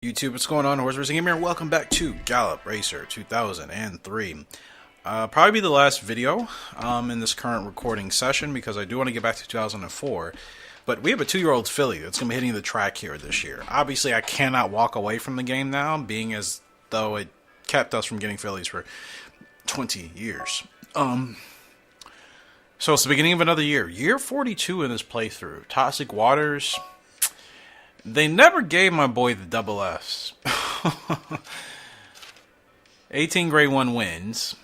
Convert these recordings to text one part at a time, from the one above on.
YouTube, what's going on? Horse Racing Gamer, and welcome back to Gallop Racer 2003. Probably be the last video in this current recording session because I do want to get back to 2004. But we have a 2-year-old filly that's going to be hitting the track here this year. Obviously, I cannot walk away from the game now, being as though it kept us from getting fillies for 20 years. So it's the beginning of another year. Year 42 in this playthrough. Toxic Waters. They never gave my boy the double S. 18 grade 1 wins.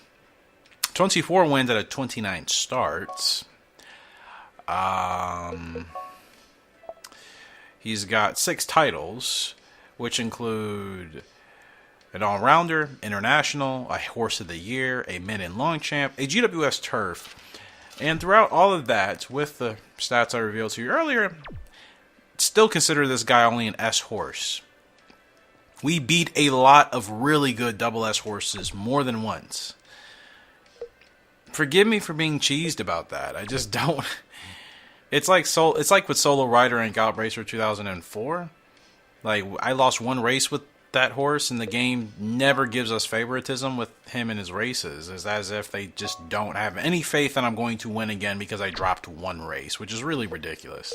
24 wins out of 29 starts. He's got 6 titles, which include an all-rounder, international, a horse of the year, a men and long champ, a GWS turf. And throughout all of that, with the stats I revealed to you earlier, still consider this guy only an S horse. We beat a lot of really good double S horses more than once. Forgive me for being cheesed about that. I just don't. It's like with Solo Rider and Gallop Racer 2004. Like, I lost one race with that horse, and the game never gives us favoritism with him in his races. It's as if they just don't have any faith that I'm going to win again because I dropped one race, which is really ridiculous.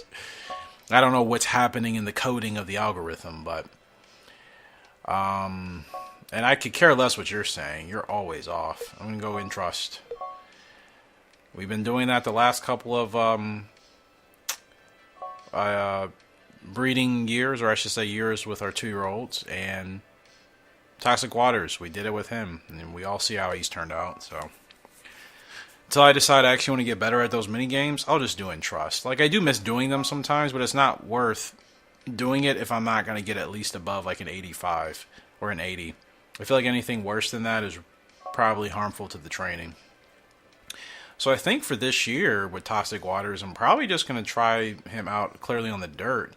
I don't know what's happening in the coding of the algorithm, but and I could care less what you're saying. You're always off. I'm gonna go in trust. We've been doing that the last couple of breeding years, or I should say years, with our 2-year-olds, and Toxic Waters. We did it with him, and we all see how he's turned out. So until I decide I actually want to get better at those mini games, I'll just do in trust. Like, I do miss doing them sometimes, but it's not worth doing it if I'm not going to get at least above like an 85 or an 80. I feel like anything worse than that is probably harmful to the training. So I think for this year with Toxic Waters, I'm probably just going to try him out clearly on the dirt.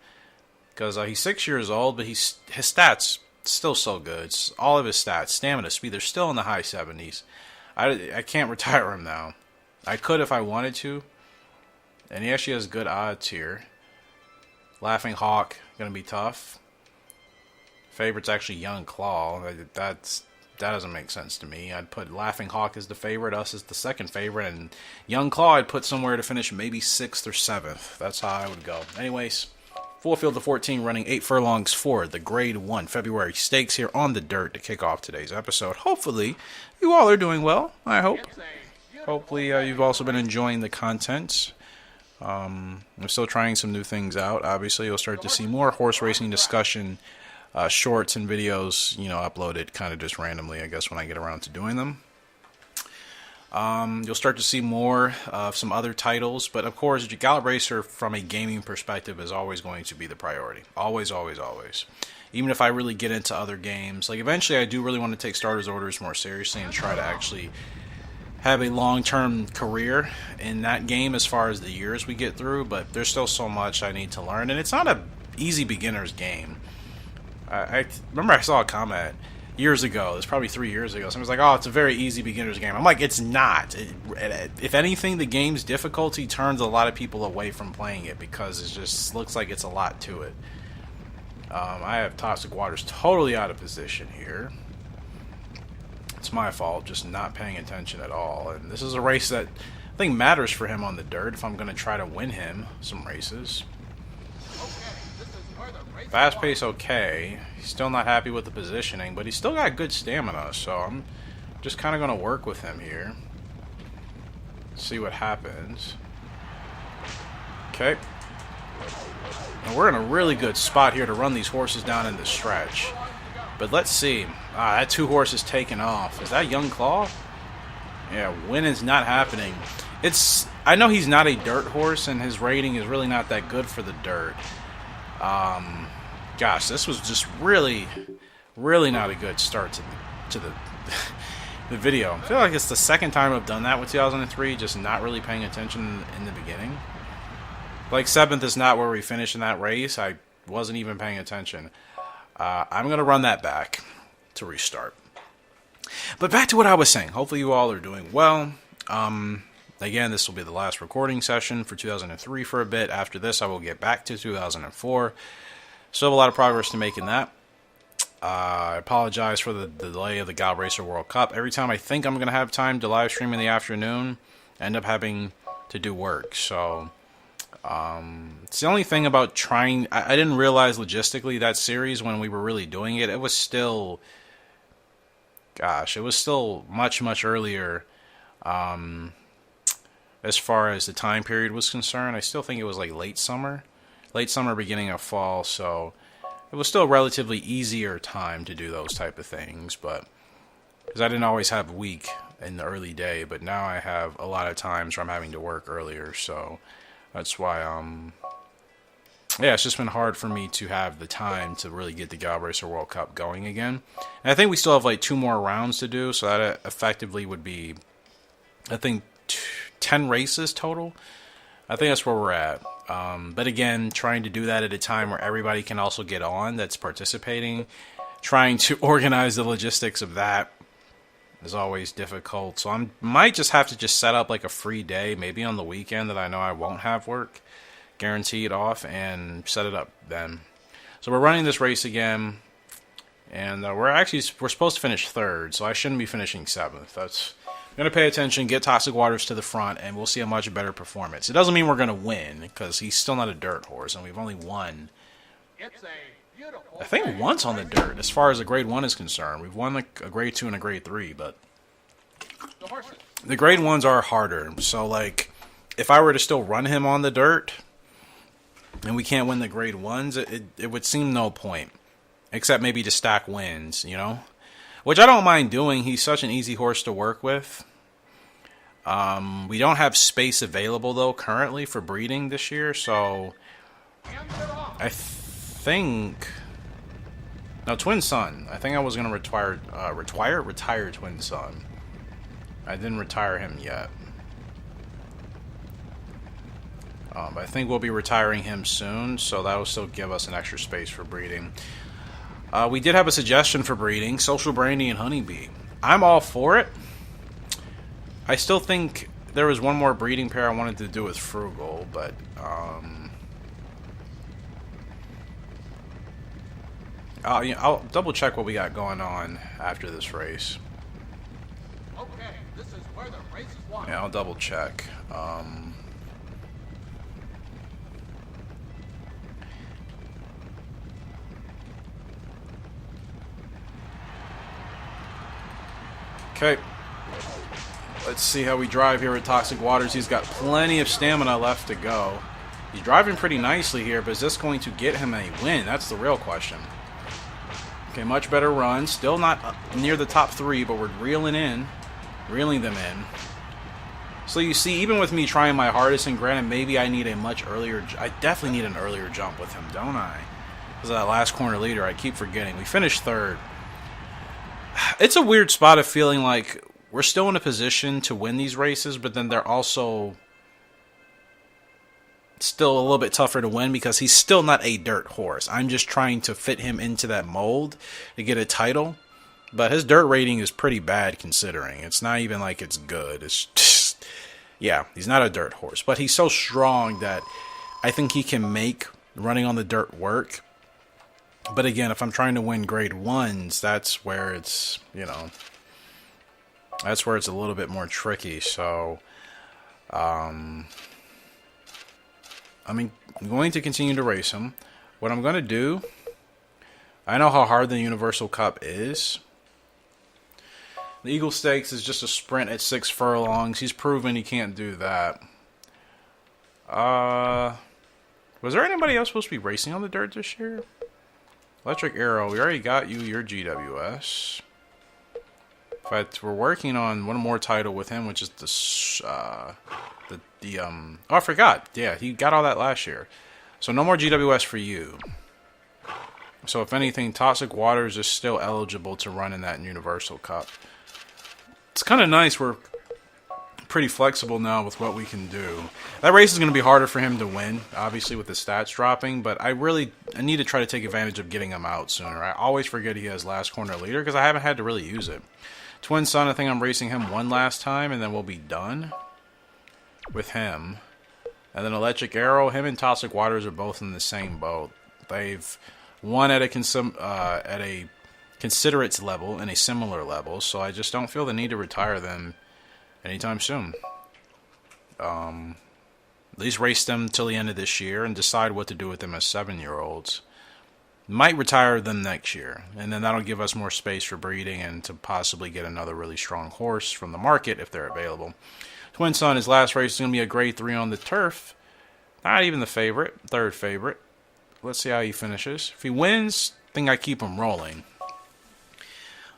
Because he's 6 years old, but his stats still so good. All of his stats, stamina, speed, they're still in the high 70s. I can't retire him now. I could if I wanted to. And he actually has good odds here. Laughing Hawk, going to be tough. Favorite's actually Young Claw. That doesn't make sense to me. I'd put Laughing Hawk as the favorite, us as the second favorite, and Young Claw I'd put somewhere to finish maybe 6th or 7th. That's how I would go. Anyways, full field of 14 running 8 furlongs for the Grade 1 February Stakes here on the dirt to kick off today's episode. Hopefully, you all are doing well, I hope. Hopefully, you've also been enjoying the content. I'm still trying some new things out. Obviously, you'll start to see more horse racing discussion shorts and videos, uploaded kind of just randomly, I guess, when I get around to doing them. You'll start to see more of some other titles, but of course, Gallop Racer from a gaming perspective is always going to be the priority. Always, always, always. Even if I really get into other games, like eventually I do really want to take starters orders more seriously and try to actually have a long-term career in that game as far as the years we get through, but there's still so much I need to learn, and it's not a easy beginner's game. I remember I saw a comment years ago, it's probably 3 years ago, someone's like, oh, it's a very easy beginner's game. I'm like, it's not. If anything, the game's difficulty turns a lot of people away from playing it because it just looks like it's a lot to it. I have Toxic Waters totally out of position here. It's my fault, just not paying attention at all. And this is a race that I think matters for him on the dirt if I'm going to try to win him some races. Fast pace okay. He's still not happy with the positioning, but he's still got good stamina, so I'm just kind of going to work with him here. See what happens. Okay. And we're in a really good spot here to run these horses down in the stretch. But let's see. That 2 horses taken off. Is that Young Claw? Yeah, winning's not happening. I know he's not a dirt horse, and his rating is really not that good for the dirt. Gosh, this was just really, really not a good start to the the video. I feel like it's the second time I've done that with 2003, just not really paying attention in the beginning. Like 7th is not where we finished in that race. I wasn't even paying attention. I'm going to run that back to restart. But back to what I was saying. Hopefully you all are doing well. Again, this will be the last recording session for 2003 for a bit. After this, I will get back to 2004. Still have a lot of progress to make in that. I apologize for the delay of the Gallop Racer World Cup. Every time I think I'm going to have time to live stream in the afternoon, I end up having to do work. So, it's the only thing about trying. I didn't realize logistically that series when we were really doing it. It was still, gosh, it was still much, much earlier as far as the time period was concerned. I still think it was like late summer, beginning of fall. So it was still a relatively easier time to do those type of things, but because I didn't always have a week in the early day, but now I have a lot of times where I'm having to work earlier, so that's why yeah, it's just been hard for me to have the time to really get the Gallop Racer World Cup going again. And I think we still have like 2 more rounds to do, so that effectively would be, I think, 10 races total. I think that's where we're at. But again, trying to do that at a time where everybody can also get on that's participating, trying to organize the logistics of that is always difficult. So I might just have to just set up like a free day, maybe on the weekend that I know I won't have work, guaranteed off, and set it up then. So we're running this race again, and we're supposed to finish 3rd, so I shouldn't be finishing 7th. I'm going to pay attention, get Toxic Waters to the front, and we'll see a much better performance. It doesn't mean we're going to win, because he's still not a dirt horse, and we've only won, I think, once on the dirt, as far as a Grade 1 is concerned. We've won like a Grade 2 and a Grade 3, but the Grade 1s are harder. So, like, if I were to still run him on the dirt, and we can't win the Grade 1s, it would seem no point, except maybe to stack wins, you know? Which I don't mind doing. He's such an easy horse to work with. We don't have space available, though, currently for breeding this year. So I think... No, Twin Sun. I think I was going to retire Twin Sun. I didn't retire him yet. But I think we'll be retiring him soon. So that will still give us an extra space for breeding. We did have a suggestion for breeding, Social Brandy and Honeybee. I'm all for it. I still think there was one more breeding pair I wanted to do with Frugal, but I'll double check what we got going on after this race. Okay, this is where the race is won. Yeah, I'll double check. Okay, let's see how we drive here at Toxic Waters. He's got plenty of stamina left to go. He's driving pretty nicely here, but is this going to get him a win? That's the real question. Okay, much better run. Still not near the top 3, but we're reeling them in. So you see, even with me trying my hardest, and granted, maybe I need a much earlier... I definitely need an earlier jump with him, don't I? Because of that last corner leader, I keep forgetting. We finished 3rd. It's a weird spot of feeling like we're still in a position to win these races, but then they're also still a little bit tougher to win because he's still not a dirt horse. I'm just trying to fit him into that mold to get a title, but his dirt rating is pretty bad considering. It's not even like it's good. It's just, yeah, he's not a dirt horse, but he's so strong that I think he can make running on the dirt work. But again, if I'm trying to win Grade 1s, that's where it's, you know, that's where it's a little bit more tricky. So, I'm going to continue to race him. What I'm going to do, I know how hard the Universal Cup is. The Eagle Stakes is just a sprint at 6 furlongs. He's proven he can't do that. Was there anybody else supposed to be racing on the dirt this year? Electric Arrow, we already got you your GWS. In fact, we're working on one more title with him, which is oh, I forgot. Yeah, he got all that last year. So no more GWS for you. So if anything, Toxic Waters is still eligible to run in that Universal Cup. It's kind of nice. We're pretty flexible now with what we can do. That race is going to be harder for him to win, obviously, with the stats dropping, but I need to try to take advantage of getting him out sooner. I always forget he has last corner leader because I haven't had to really use it. Twin Sun, I think I'm racing him one last time, and then we'll be done with him. And then Electric Arrow, him and Toxic Waters are both in the same boat. They've won at a considerate level and a similar level, so I just don't feel the need to retire them anytime soon. At least race them till the end of this year and decide what to do with them as 7-year-olds. Might retire them next year, and then that'll give us more space for breeding and to possibly get another really strong horse from the market if they're available. Twin Son, his last race is going to be a grade 3 on the turf. Not even the favorite, third favorite. Let's see how he finishes. If he wins, I think I keep him rolling.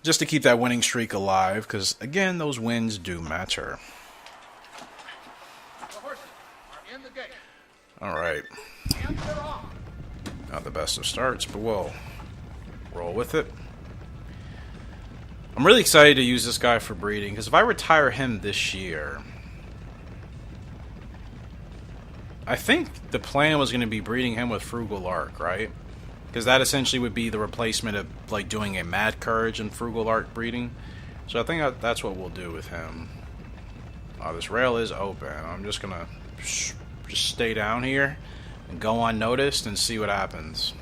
Just to keep that winning streak alive, because again, those wins do matter. Alright. Not the best of starts, but we'll roll with it. I'm really excited to use this guy for breeding, because if I retire him this year, I think the plan was going to be breeding him with Frugal Lark, right? Because that essentially would be the replacement of like doing a Mad Courage and Frugal Lark breeding. So I think that's what we'll do with him. Oh, this rail is open. I'm just going to just stay down here and go unnoticed and see what happens.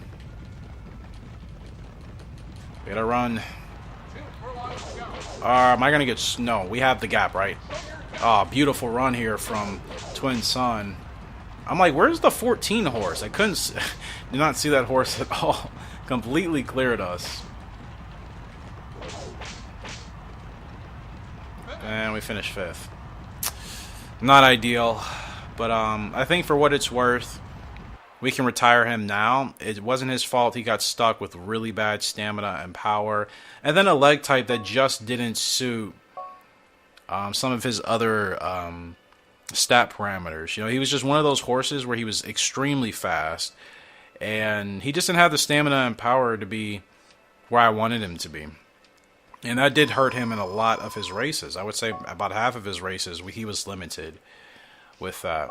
We gotta run. Am I gonna get... No, we have the gap, right? Oh, beautiful run here from Twin Son. I'm like, where's the 14 horse? I couldn't... did not see that horse at all. Completely cleared us. And we finished 5th. Not ideal. But I think for what it's worth, we can retire him now. It wasn't his fault. He got stuck with really bad stamina and power. And then a leg type that just didn't suit some of his other stat parameters. You know, he was just one of those horses where he was extremely fast. And he just didn't have the stamina and power to be where I wanted him to be. And that did hurt him in a lot of his races. I would say about half of his races, he was limited with that.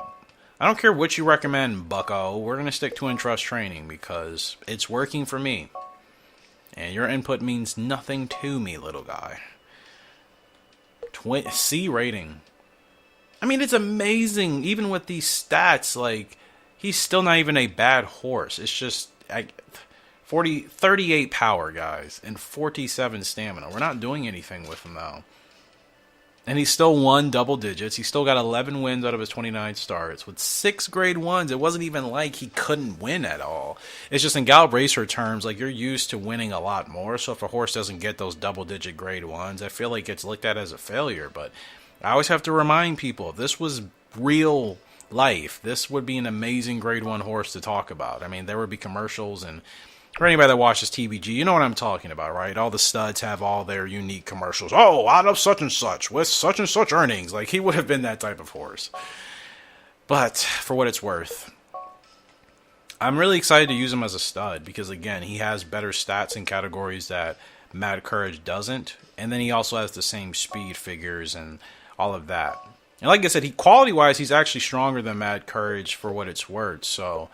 I don't care what you recommend, bucko. We're going to stick to Entrust Training because it's working for me. And your input means nothing to me, little guy. C rating. I mean, it's amazing. Even with these stats, like, he's still not even a bad horse. It's just 38 power, guys, and 47 stamina. We're not doing anything with him, though. And he still won double digits. He still got 11 wins out of his 29 starts with 6 grade 1s. It wasn't even like he couldn't win at all. It's just in Gallop Racer terms, like, you're used to winning a lot more. So if a horse doesn't get those double digit grade 1s, I feel like it's looked at as a failure. But I always have to remind people, if this was real life, this would be an amazing grade 1 horse to talk about. I mean, there would be commercials, and for anybody that watches TBG, you know what I'm talking about, right? All the studs have all their unique commercials. Oh, out of such and such, with such and such earnings. Like, he would have been that type of horse. But, for what it's worth, I'm really excited to use him as a stud. Because, again, he has better stats in categories that Mad Courage doesn't. And then he also has the same speed figures and all of that. And like I said, quality-wise, he's actually stronger than Mad Courage for what it's worth. So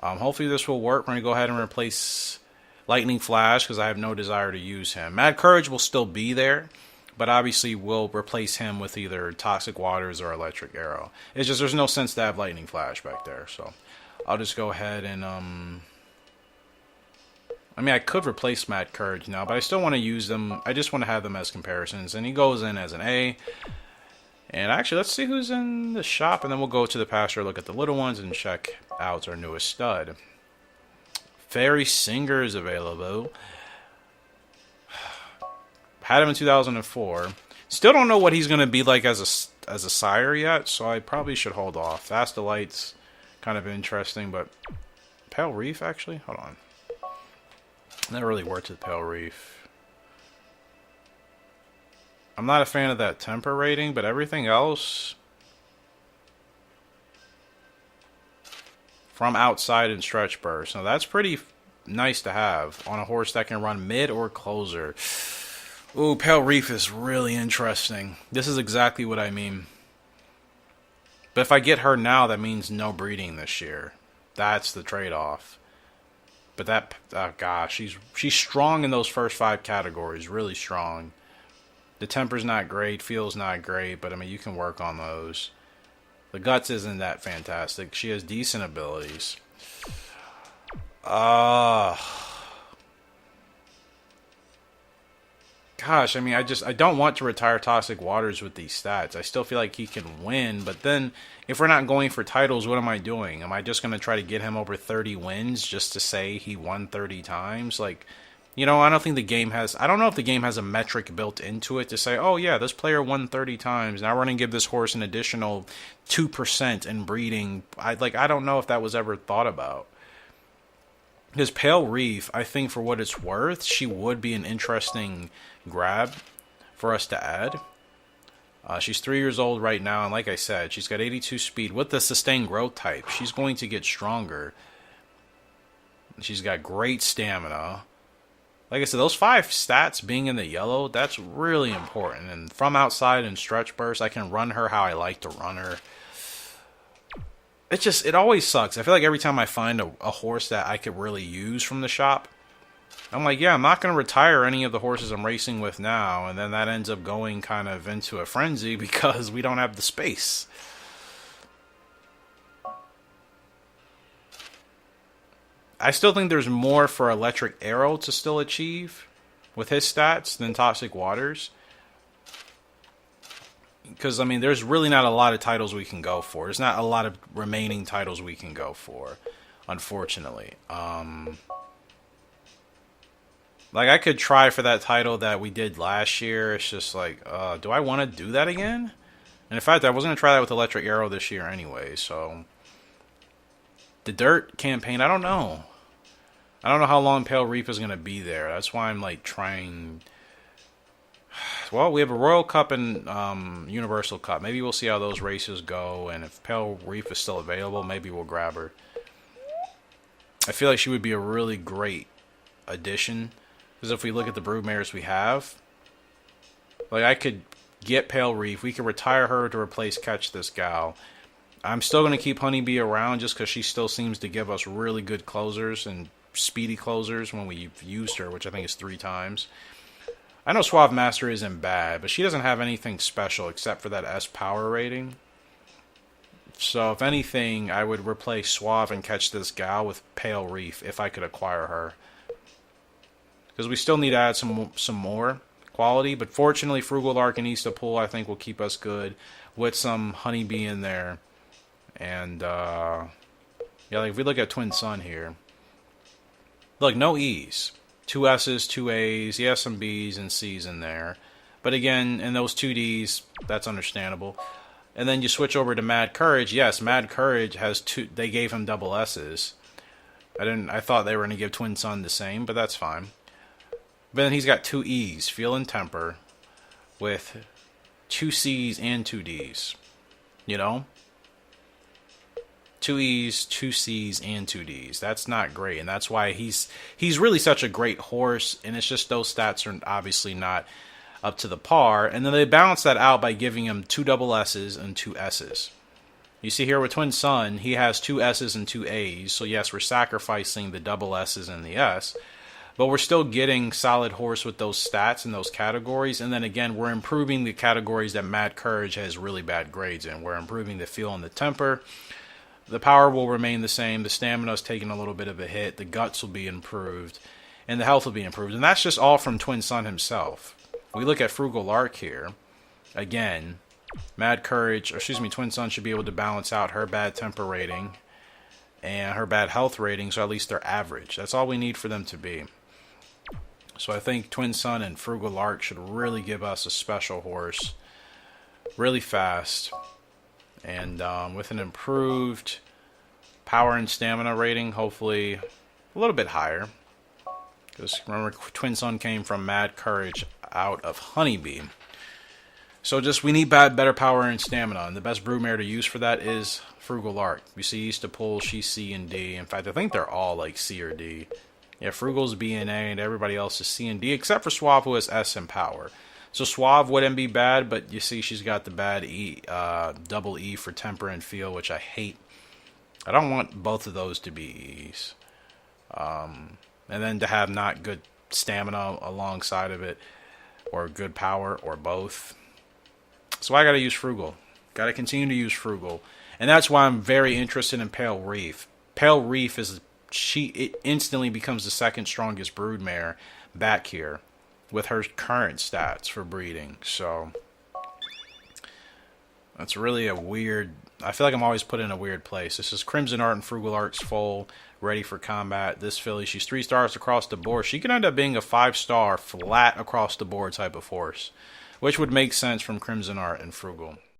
hopefully this will work. We're going to go ahead and replace Lightning Flash because I have no desire to use him. Mad Courage will still be there, but obviously we'll replace him with either Toxic Waters or Electric Arrow. It's just there's no sense to have Lightning Flash back there. So I'll just go ahead and... I mean, I could replace Mad Courage now, but I still want to use them. I just want to have them as comparisons. And he goes in as an A. And actually, let's see who's in the shop, and then we'll go to the pasture, look at the little ones, and check out our newest stud. Fairy Singer is available. Had him in 2004. Still don't know what he's going to be like as a sire yet, so I probably should hold off. Fast Delight's kind of interesting, but Pale Reef, actually? Hold on. Never really worked with Pale Reef. I'm not a fan of that temper rating, but everything else from outside and stretch burst. Now that's pretty nice to have on a horse that can run mid or closer. Ooh, Pale Reef is really interesting. This is exactly what I mean. But if I get her now, that means no breeding this year. That's the trade-off. But that, oh gosh, she's strong in those first 5 categories, really strong. The temper's not great, feels not great, but I mean, you can work on those. The guts isn't that fantastic. She has decent abilities. Gosh, I mean, I don't want to retire Toxic Waters with these stats. I still feel like he can win, but then if we're not going for titles, what am I doing? Am I just going to try to get him over 30 wins just to say he won 30 times? Like, I don't think the game has. I don't know if the game has a metric built into it to say, oh yeah, this player won 30 times. Now we're going to give this horse an additional 2% in breeding. I don't know if that was ever thought about. Because Pale Reef, I think for what it's worth, she would be an interesting grab for us to add. She's 3 years old right now, and like I said, she's got 82 speed with the sustained growth type. She's going to get stronger. She's got great stamina. Like I said, those 5 stats being in the yellow, that's really important. And from outside and stretch burst, I can run her how I like to run her. It always sucks. I feel like every time I find a horse that I could really use from the shop, I'm like, yeah, I'm not going to retire any of the horses I'm racing with now. And then that ends up going kind of into a frenzy because we don't have the space. I still think there's more for Electric Arrow to still achieve with his stats than Toxic Waters. Because, I mean, there's really not a lot of titles we can go for. There's not a lot of remaining titles we can go for, unfortunately. Like, I could try for that title that we did last year. It's just like, do I want to do that again? And in fact, I was going to try that with Electric Arrow this year anyway, so... The Dirt campaign, I don't know. I don't know how long Pale Reef is going to be there. That's why I'm, like, trying... Well, we have a Royal Cup and Universal Cup. Maybe we'll see how those races go, and if Pale Reef is still available, maybe we'll grab her. I feel like she would be a really great addition, because if we look at the broodmares we have, like, I could get Pale Reef, we could retire her to replace Catch This Gal. I'm still going to keep Honeybee around just because she still seems to give us really good closers and speedy closers when we've used her, which I think is 3 times. I know Suave Master isn't bad, but she doesn't have anything special except for that S power rating. So if anything, I would replace Suave and Catch This Gal with Pale Reef if I could acquire her. Because we still need to add some more quality, but fortunately Frugal Lark and Easter Pool I think will keep us good with some Honeybee in there. And, yeah, like if we look at Twin Sun here, look, no E's. 2 S's, 2 A's, yeah, some B's and C's in there. But again, in those 2 D's, that's understandable. And then you switch over to Mad Courage. Yes, Mad Courage has 2, they gave him double S's. I thought they were going to give Twin Sun the same, but that's fine. But then he's got 2 E's, Feel and Temper, with 2 C's and 2 D's. You know? 2 E's, 2 C's, and 2 D's. That's not great, and that's why he's really such a great horse, and it's just those stats are obviously not up to the par. And then they balance that out by giving him 2 double S's and 2 S's. You see here with Twin Sun, he has 2 S's and 2 A's, so yes, we're sacrificing the double S's and the S, but we're still getting solid horse with those stats and those categories. And then again, we're improving the categories that Mad Courage has really bad grades in. We're improving the Feel and the Temper. The power will remain the same. The stamina's taking a little bit of a hit. The guts will be improved. And the health will be improved. And that's just all from Twin Sun himself. We look at Frugal Lark here. Again, Twin Sun should be able to balance out her bad temper rating and her bad health rating, so at least they're average. That's all we need for them to be. So I think Twin Sun and Frugal Lark should really give us a special horse. Really fast. And with an improved power and stamina rating, hopefully a little bit higher. Because remember, Twin Sun came from Mad Courage out of Honeybee. So we need better power and stamina. And the best broodmare to use for that is Frugal Lark. You see Easter Pool, she's C and D. In fact, I think they're all like C or D. Yeah, Frugal's B and A, and everybody else is C and D, except for Suave, who has S and power. So Suave wouldn't be bad, but you see she's got the bad E, double E for temper and feel, which I hate. I don't want both of those to be E's. And then to have not good stamina alongside of it, or good power, or both. So I got to use Frugal. Got to continue to use Frugal. And that's why I'm very interested in Pale Reef. Pale Reef it instantly becomes the second strongest broodmare back here. with her current stats for breeding. So that's really a weird... I feel like I'm always put in a weird place. This is Crimson Art and Frugal Arts full, ready for combat. This filly, she's 3 stars across the board. She can end up being a 5-star flat across the board type of horse, which would make sense from Crimson Art and Frugal.